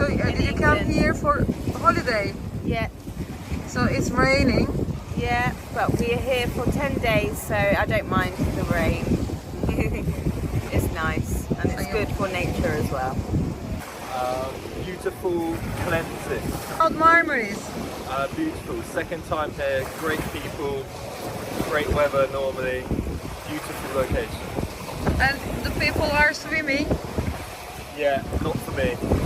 So did you come here for holiday? Yeah, So it's raining. yeah, but we're here for 10 days, so I don't mind the rain. It's nice, and it's good for nature as well. Beautiful, cleansing. About Marmaris. Beautiful. Second time here. Great people. Great weather normally. Beautiful location. And the people are swimming. Yeah, not for me.